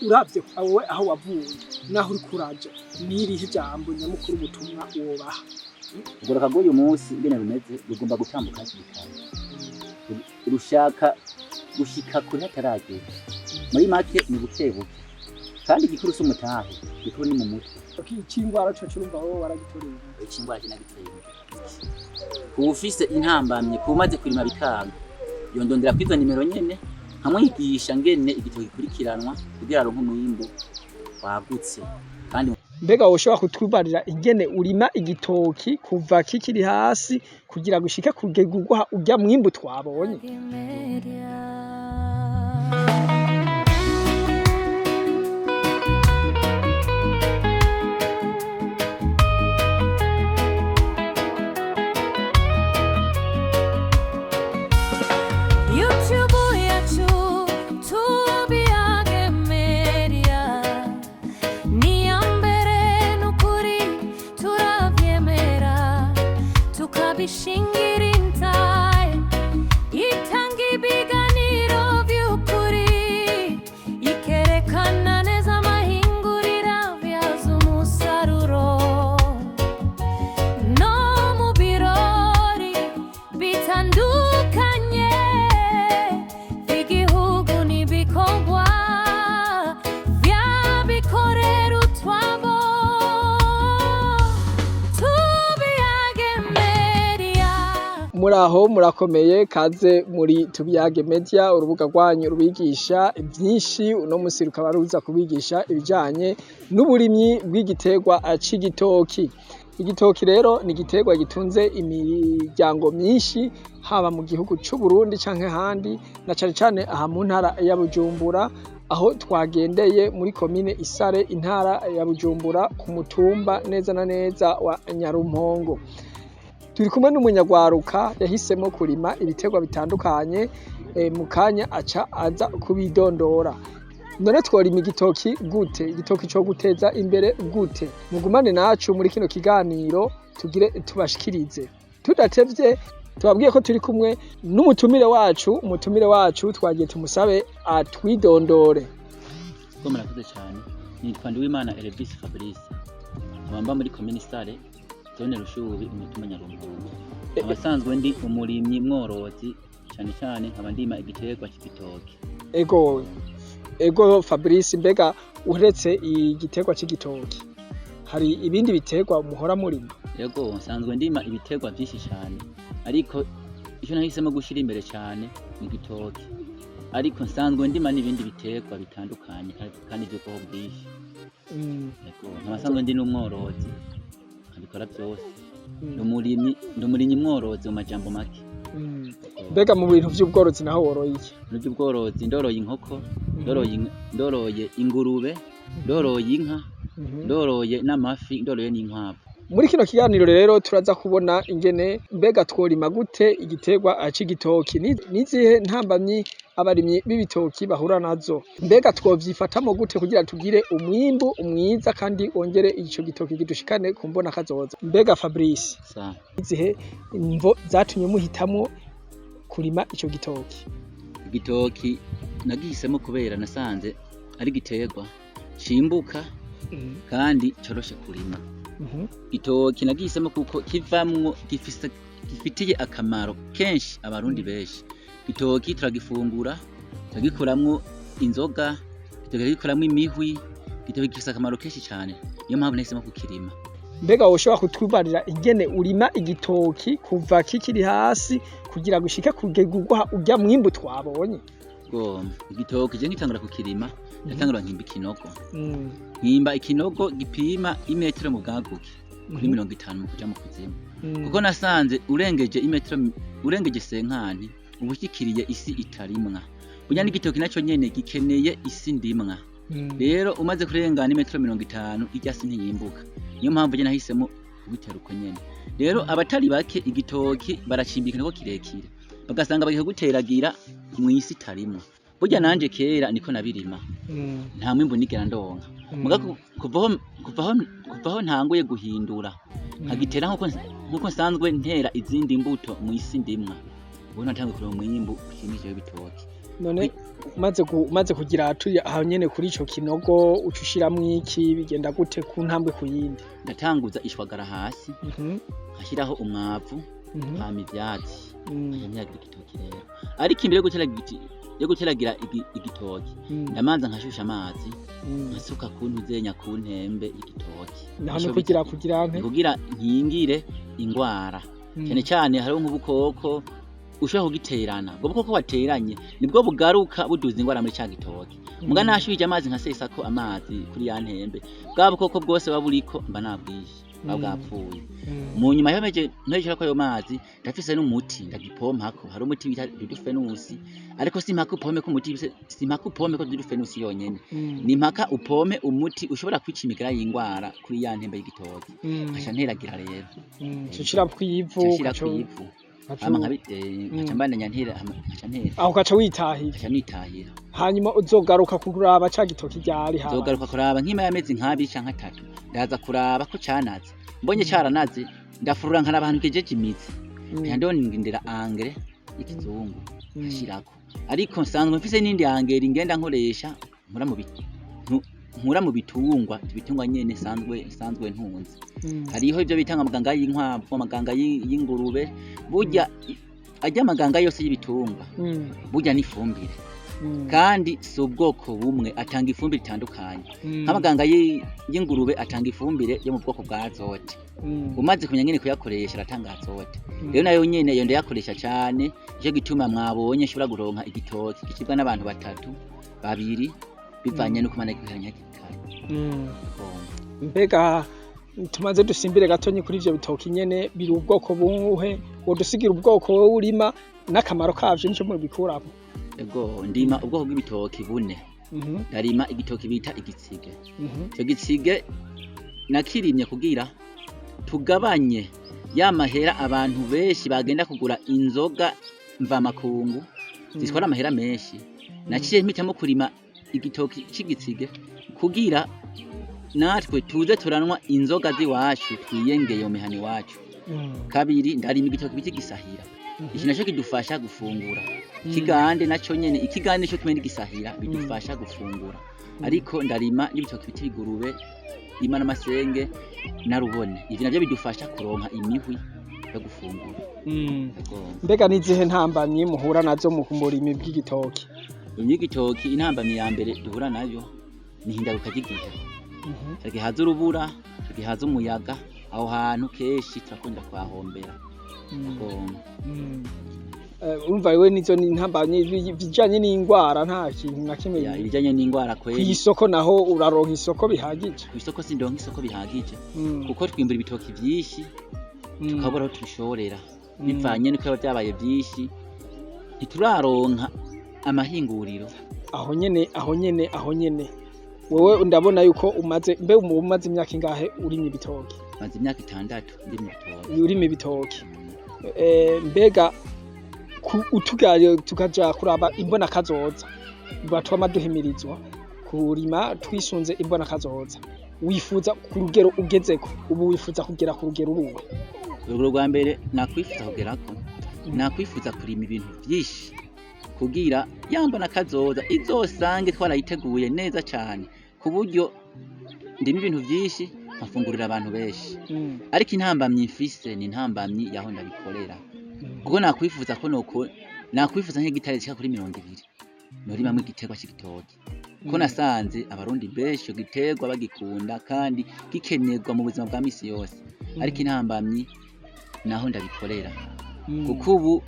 uravye wowe aho wavuye naho uri kuraja n'irihe jambo nyamukuru ubutumwa wobaha Ugoroka bw'uyu munsi ingene bimeze bigomba gutambuka hakiri urushaka gushika kuri hataragera muri make ni bukebuke kandi igikuru s'umutahe gikuru ni mu mutwe ikingwara cyo cyumva aho waragitoreye ikingwara kinagiteye ufise intambamye kumaze kurima bikanga yondondera kwizo nimero nyene nkamwigisha ngene igitoki kurikiranwa kugira aronke umwimbu wagutse kandi mbega woshobora kutwibarira ingene urima igitoki kuva kikiri hasi kugira gushika kugegurwa urya mwimbu twabonye Muraho murakomeye kaze muri Tubiyage Media urubuga rwanyu rubigisha byinshi uno musi rukaba ruza kubigisha ibijanye n'uburimyi bw'igiterwa c'igitoki. Igitoki rero ni igiterwa gitunze imiryango myinshi haba mu gihugu c'u Burundi canke handi na cane cane aha mu ntara ya Bujumbura aho twagendeye muri komine Isare intara ya Bujumbura ku mutumba neza na neza wa Nyarumpongo. Turi kumwe n'umunyagwaruka yahisemo kurima ibiterwa bitandukanye mu kanya aca aza kubidondora. None tworima igitoki gute? Igitoki co guteza imbere gute? Mugumane nacu muri kino kiganiro tugire tubashikirize. Tudatevye tubabwiye ko turi kumwe n'umutumire wacu twagiye tumusabe atwidondore. Ko murakoze cyane nitwa Ndiwimana Elvis Fabrice abamba muri komine Isare zone Rushubi umutumwa Nyarumpongo abasanzwe ndi umurimyi mworozi cyane cyane nkaba ndima igiterwa c'igitoki. Ego Fabrice mbega uretse igiterwa c'igitoki hari ibindi biterwa muhora murima? Yego nsanzwe ndima ibiterwa byinshi cyane ariko icyo nahisemo gushira imbere cyane ni igitoki ariko nsanzwe ndima n'ibindi biterwa bitandukanye kandi byo ko bwinshi. Yego nkabasanzwe ndi n'umworozi abikora byose ndumurimyi mworozi mu majambo make. Mbega mu bintu vy'ubworozi naho woroye iki? Mu by'ubworozi ndoroye inkoko ndoroye ingurube ndoroye inka ndoroye n'amafi ndoroye n'inkwavu. Muri kino kiganiro rero turaza kubona ingene mbega tworima gute igiterwa c'igitoki nizihe ntambamyi abarimyi b'ibitoki bahura nazo mbega twovyifatamo gute kugira tugire umwimbu mwiza kandi wongere ico gitoki kidushikane kumbona kazoza. Mbega Fabrice nizihe imvo zatumye muhitamo kurima ico gitoki? Igitoki nagihisemo kubera nasanze ari giterwa cimbuka kandi coroshe kurima. Igitoki nagihisemo kuko kivamwo gifitiye akamaro kenshi abarundi benshi. Igitoki turagifungura turagikuramwo inzoga turagikuramwo imihwi. Igitoki gifise akamaro kenshi cyane niyo mpamvu nahisemo kukirima. Mbega woshobora kutwibarira ingene urima igitoki kuva kikiri hasi kugira gushika kugegurwa urya mwimbu twabonye? Igitoki je ngitangura kukirima natangura nkimba ikinogo. Nkimba ikinogo gipima imetero mu bwaguke kuri 50 mu kuja mu kuzimu kuko nasanze urengeje senkani ubushikiriye isi itarimwa. Burya n'igitoki naco nyene gikeneye isi ndimwa. Rero umaze kurengana imetero 50 irya si ntiyimbuka. Niyo mpamvu je nahisemo kubitera uko nyene. Rero abatari bake igitoki baracimbika nako kirekire bagasanga bagiye guteragira mu isi itarimwa. Burya nanje kera niko nabirima nta mwimbu nigera ndonka muga kuvaho ntanguye guhindura nkagitera nkuko nsanzwe ntera izindi mbuto mu isi ndimwa ubona ntanguye kuronka umwimbu ushimishije w'ibitoki. none umaze kugira turi aho nyene kuri ico kinogo uca ushiramwo iki bigenda gute ku ntambwe ku yindi? Ndatanguza ishwagara hasi nkashiraho umwavu hama ivyatsi nkagira igitoki rero, ariko imbere yo guteragira igitoki ndamanza nkashusha amazi nkasuka ku ntuzenya ku ntembe igitoki naho no kugira nkingire ingwara cyane cyane hariho nk'ubukoko ushobora kugiterana, ubwo bukoko wateranye nibwo bugaruka buduza ingwara muri ca gitoki. Muga nashubije amazi nkasesako amazi kuri ya ntembe, bwa bukoko bwose baburiko mba nabwishe bwapfuye. Mu nyuma mpejera ko ayo mazi ndafise n'umuti ndagipompako, hari umuti bita dudufenusi, ariko simpaka upome ko umuti simpaka upome ko dudufenusi yonyene, nimpaka upome umuti ushobora kwica imigara y'ingwara kuri ya ntembe y'igitoki. Nkaca nteragira rero ushira kwivu ama nkacambandanya ntera aho gaca witahira hanyuma uzogaruka kuraba ca gitoki ryari hawe uzogaruka kuraba nkima yamezi nk'abiri canke 3 ndaza kuraba ko canaze, mbonye caranaze ndafurura nkana abantu kejeje imizi ndondindira angere y'ikizungu ashirako, ariko nsanzwe mfise n'indi angere ingenda nkoresha nkura mu bitungwa nyene sanzwe ntunze. Hariho ivyo bitanga amaganga y'inkwavu, amaganga y'ingurube, burya ajya amaganga yose y'ibitungwa burya n'ifumbire, kandi si ubwoko bumwe, atanga ifumbire itandukanye. Nk'amaganga y'ingurube atanga ifumbire yo mu bwoko bwa azote, umaze kumenya nyene kuyakoresha aratanga azote. Rero nayo nyene iyo ndayakoresha cyane, ico gituma mwabonye nshobora guronka igitoki gicibwa n'abantu 3 2 bivanye no kumana gihanya gikari. Mbega tumaze dusimbire gatonyi kuri ivyo bitoki nyene biri ubwoko buhe, wodusigira ubwoko wowe urima n'akamaro kavyo nico mu bikuramo? Ego ndima ubwoko bw'ibitoki bune. Ndarima igitoki bita igitsige. Ico gitsige nakirimye kugira tugabanye ya mahera abantu benshi bagenda kugura inzoga mva makungu zitwara amahera menshi. Naciye mpitamo kurima igitoki c'igitsige kugira natwe tuze turanwa inzoga ziwacu twiyengeye mu mihani wacu. Kabiri ndarima igitoki bita gisahira, iki naco kidufasha gufungura. Ikigande naco nyene, ikigande cyo kimwe gisahira bidufasha gufungura. Ariko ndarima n'ibitoki bita igurube, imana masenge na rubone, ivi navyo bidufasha kuronka imihwi yo gufungura. Mbega nizihe ntambamye muhura nazo mu kumurima bw'igitoki? Igitoki intambamye ya mbere duhura nayo ni hindaruka ry'igihe. Haza urubura, haza umuyaga, aho hantu keshi turakunda kwahombera. Urumva wewe nizo ntambamye bijanye n'ingwara nta kintu na kimwe bijanye n'ingwara kweli. Kw'isoko naho uraronka isoko bihagije? Kw'isoko sindonka isoko bihagije kuko twimbura ibitoki vyinshi tukabura aho tubishorera, bivanye nuko byabaye vyinshi ntituraronka amahinguriro. Aho nyene wewe ndabona yuko umaze imyaka ingahe urimo ibitoki? Maze imyaka 6 ndimo ibitoki. Urimo ibitoki. Mbega utugaye tukaja kuraba imbona kazoza, batwama duhimirizwa kurima twisunze imbona kazoza. Wifuza ku rugero ugezeko, ubu wifuza kugera ku rugero uruwa? Urugero rwa mbere nakwifuza kugerako, nakwifuza kurima ibintu vyinshi kugira yambona kazoza izosange twarayiteguye neza cyane ku buryo ndimo ibintu vyinshi nkafungurira abantu benshi. Ariko intambamye mfise ni intambamye yaho ndabikorera, kuko nakwifuza ko nakwifuza nk'igitare cika kuri 200 norimamwe igiterwa c'igitoki, ko nasanze abarundi benshi igiterwa bagikunda kandi gikenerwa mu buzima bwa misi yose. Ariko intambamye naho ndabikorera, kuko ubu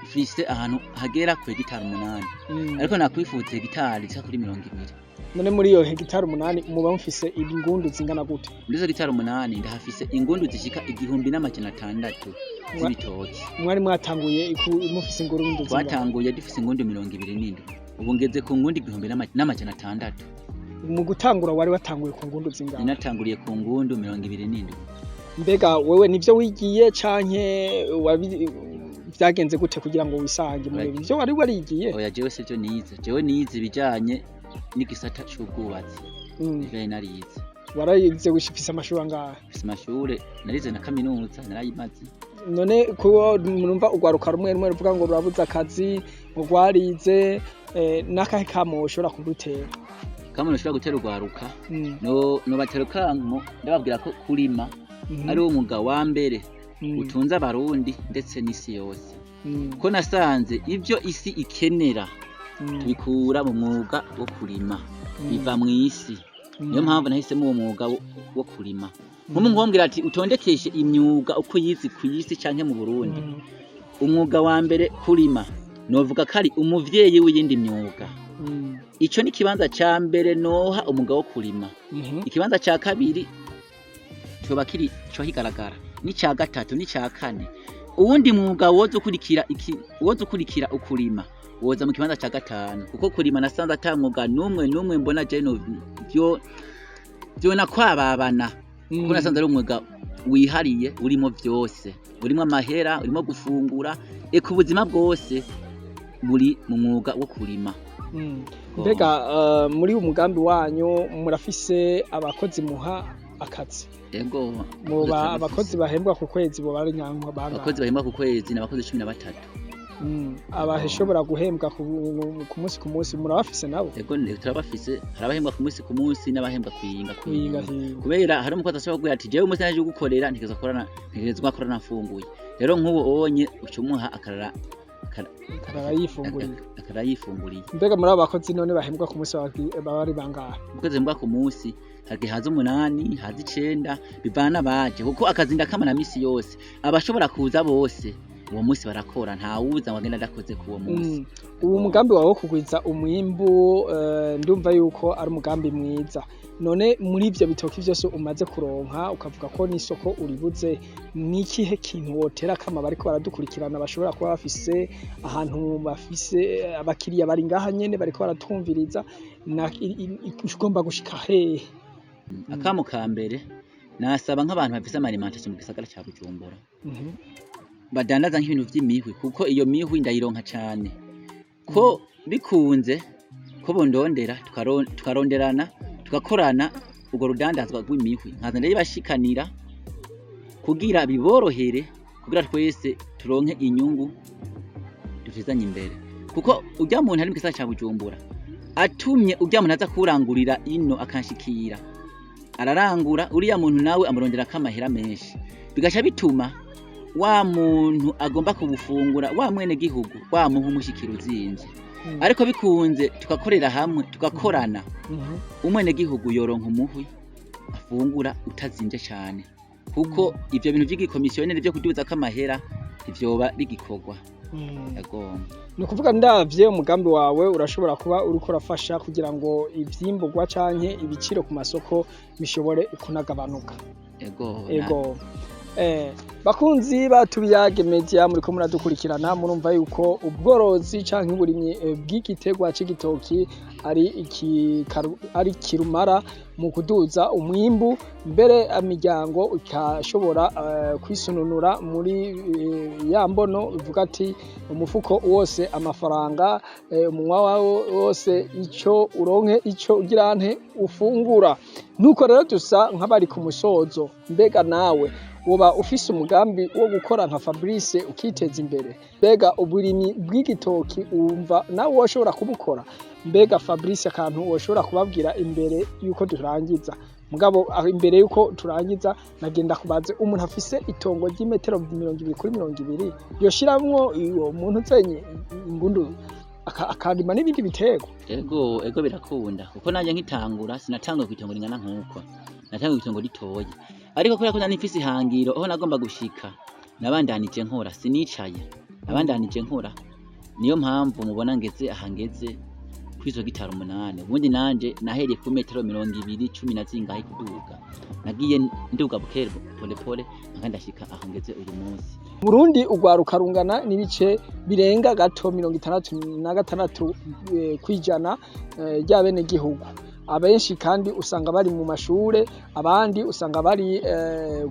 mfise ahantu hagera ku hegitari 8, ariko nakwifuza hegitari cika kuri 200. None muri iyo hegitari 8 muba mufise ingundu zingana gute? Muri zo hegitari 8 ndahafise ingundu zishika 1600 z'ibitoki. Mwari mwatanguye mufise ingundu zingana? Twatanguye dufise ingundu 27, ubu ngeze ku ngundu 1600. Mu gutangura wari watanguye ku ngundu zingana? Natanguriye ku ngundu 27. Mbega wewe nivyo wigiye canke vyagenze gute kugira ngo wisange muri ivyo wari warigiye? Oya jewe sivyo nize, jewe nize bijanye n'igisata c'ubwubatsi. Ivyo narize. Warayize gushifisa amashuri angahe? Amashure narize na kaminuza narayimaze. None ko murumva ugwaruka rumwe ruvuga ngo rurabuza akazi, ngo rwarize, n'akahe kamo ushobora kudutera? Kamo ushobora gutera urwaruka no batera kamo ndababwira ko kurima ari umwuga wa mbere utunze abarundi ndetse n'isi yose. Ko nasanze ivyo isi ikenera tubikura mu mwuga wo kurima biva mw'isi. Niyo mpamvu nahisemo uwo mwuga wo kurima. Ngombwira ati utondekeshe imyuga uko yizi kw'isi canke mu Burundi. Umwuga wa mbere kurima novuga kari umuvyeyi w'iyindi myuga. Ico ni kibanza ca mbere noha umwuga wo kurima. Ikibanza ca kabiri coba kiri co higaragara. Ni ca gatatu ni ca kane. Uwundi mwuga woza ukurikira ukurima woza mu kibanza ca gatanu. Kuko kurima nasanze ata mwuga numwe mbona je no vyo nakwababana. Kuko nasanze ari umwuga wihariye urimo vyose. Urimo amahera, urimo gufungura, eka ubuzima bwose buri mu mwuga wo kurima. Mbega muri umugambi wanyu murafise abakozi muha akazi? Yego. Muba abakozi bahembwa ku kwezi bo bari nyanka banga? Abakozi bahembwa ku kwezi n'abakozi 13. Abashobora guhembwa ku munsi murabafise nabo? Yego turabafise, harabahembwa ku munsi n'abahembwa kwiyinga. Kubera hari umukozi ashobora kugira ati jewe umunsi naje gukorera ntegerezwa korana mfunguye. Rero nk'ubu onye ucumuha akarara yifunguriye. Mbega muri abakozi none bahembwa ku munsi bari bangahe? Umukozi bahembwa ku munsi hagi haza 8 haza 9 bivana baje kuko akazi ndakamana misi yose abashobora kuza bose uwo munsi barakora nta wuza wagenda dakoze ku uwo munsi. Uwo mugambi wawe wo kugwiza umwimbu ndumva yuko ari umugambi mwiza. None muri ivyo bitoki vyose umaze kuronka ukavuga ko n'isoko uribuze, n'ikihe kintu wotera kama bariko baradukurikirana bashobora kuba bafise ahantu bafise abakiriya bari ngaha nyene bariko baratumviriza ugomba gushika hehe? Akamo ka mbere nasaba nk'abantu bafise amalimentation mu gisagara ca Bujumbura badandaza nk'ibintu vy'imihwi kuko iyo mihwi ndayironka cane ko bikunze ko bondondera tukaronderana tugakorana ugo rudandazwa rw'imihwi nkaza ndabashikanira kugira biborohere kugira twese turonke inyungu dufizanye imbere kuko urya muntu ari mu gisagara ca Bujumbura atumye urya muntu aza kurangurira ino akanshikira ararangura uriya muntu nawe amurondera kamahera menshi bigaca bituma wa muntu agomba kubufungura wa mwene gihugu wa muntu umushikira uzinze ariko bikunze tugakorera hamwe tugakorana umwene gihugu yoronka umuhwi afungura utazinje cyane kuko ivyo bintu vy'igikomisione byo kuduza kamahera ivyoba bigikorwa yagomba ni kuvuga ndavye umugambi wawe urashobora kuba uriko urafasha kugira ngo ivyimburwa canke ibiciro ku masoko bishobore kunagabanuka. Ego bakunzi batubiyage media muriko muradukurikirana murumva yuko ubworozi canke uburimyi bw'igitegwa c'igitoki ari kirumara mu kuduza umwimbu mbere imiryango ikashobora kwisununura muri ya mbono bivuga ati umufuko wose amafaranga umunwa wawo wose ico uronke ico ugirante ufungura nuko rero dusa nk'abari ku musozo mbega nawe woba ufise umugambi wo gukora nka Fabrice ukiteza imbere mbega uburimyi bw'igitoki umva nawe woshobora kubukora mbega Fabrice akantu woshobora kubabwira imbere yuko turangiza mugabo imbere yuko turangiza nagenda kubaze umuntu afise itongo ry'imetero 200 kuri 200 yoshiramwo iyo muntu zenye imbundu akarima n'ibindi bitego. Ego birakunda kuko nanje nkitangura sinatanga kwitongo ringana nkuko natanga kwitongo ritoye ariko kubera ko nifise ihangiro aho nagomba gushika nabandanije nkora sinicaye nabandanije nkora niyo mpamvu mubona ngeze ahangeze kwizo gitaro 8 ubundi nanje nahereye ku metero 200 10 na zingahe kuduga nagiye nduga bukere pole nkandashika ahangeze uyu munsi. Burundi ugwaruka rungana nibice birenga gato 66% kwijana ry'abene gihugu abenshi kandi usanga bari mu mashure, abandi usanga bari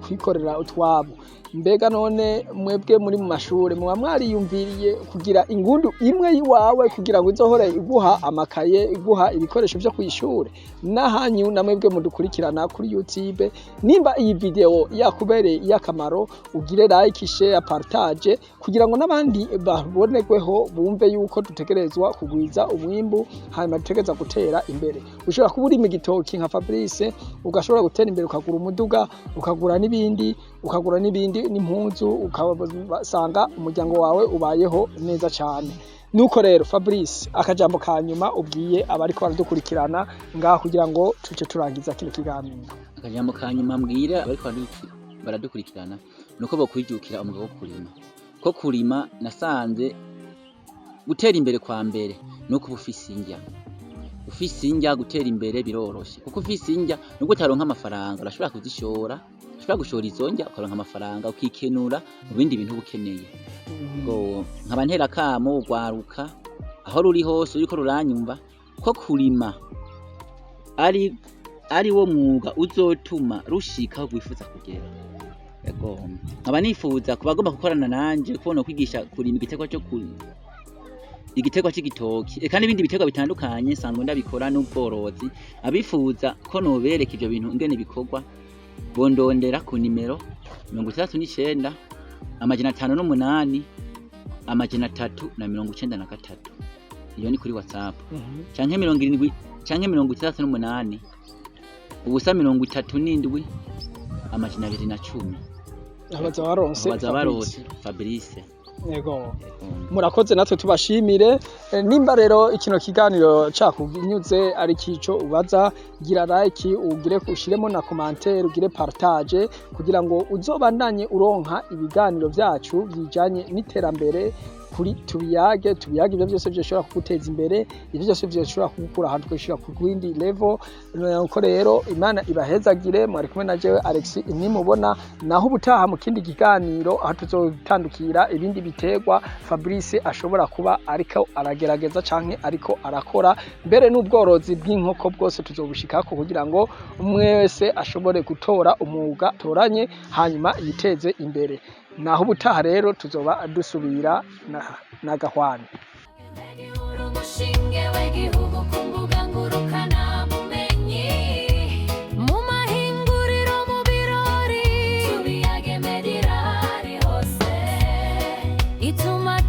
kwikorera utwabo. Mbega none mwebwe muri mu mashure muba mwariyumviriye kugira ingundu imwe yiwawe kugira ngo izohore iguha amakaye, iguha ibikoresho vyo kw'ishure? Nahanyu na mwebwe mudukurikirana kuri YouTube, nimba iyi video yakubereye iy'akamaro, ugire like, share, partage kugira ngo n'abandi babonerweho bumve yuko dutegerezwa kugwiza umwimbu, hanyuma dutegereza gutera imbere. Ushobora kuba urima igitoki nka Fabrice, ugashobora gutera imbere ukagura umuduga, ukagura n'ibindi n'impunzu, ukasanga umuryango wawe ubayeho neza cane. Nuko rero Fabrice, akajambo ka nyuma ubwiye abariko baradukurikirana ngaho kugira ngo tuce turangiza kino kiganiro. Akajambo ka nyuma mbwira abariko baradukurikirana nuko bokwijukira umwuga wo kurima. Ko kurima nasanze gutera imbere kwa mbere nuko ufise indya gutera imbere biroroshe, kuko ufise indya nubwo utaronka amafaranga urashobora kuzishora, ushobora gushora izo ndya ukaronka amafaranga ukikenura mu bindi bintu ukeneye. Ngo nkaba ntera kamo ugwaruka aho ruri hose uriko ruranyumva ko kurima ari wo mwuga uzotuma rushika aho wifuza kugera. Yego nkaba nifuza kubagomba gukorana nanje kubona kwigisha kurima igiterwa c'igitoki, eka n'ibindi biterwa bitandukanye sanzwe ndabikora n'ubworozi. Abifuza ko nobereka ivyo bintu ingene bikorwa bondondera ku nimero 69 508 393. Iyo ni kuri WhatsApp. Canke 70 canke 68 ubusa 37 210. Abaza baronse Fabrice. Yego. Murakoze natwe tubashimire. Nimba rero ikino kiganiro cakunyuze ari kico ubaza, gira like, ugire kushiremo na commentaire, ugire partage kugira ngo uzobandanye uronka ibiganiro vyacu bijanye n'iterambere kuri tubiyage ivyo byose byoshobora kuguteza imbere, ivyo byose byoshobora kugukura ahantu kwishira ku gwindi level. Nuko rero Imana ibahezagire. Mwari kumwe na jewe Alex nimubona, naho ubutaha mu kindi kiganiro aho tuzotandukira ibindi biterwa Fabrice ashobora kuba ariko aragerageza canke ariko arakora, mbere n'ubworozi bw'inkoko bwose tuzobushikako kugira ngo umwe wese ashobore gutora umwuga toranye hanyuma yiteze imbere. Naho ubutaha rero tuzoba dusubira na Gahwane. Ituma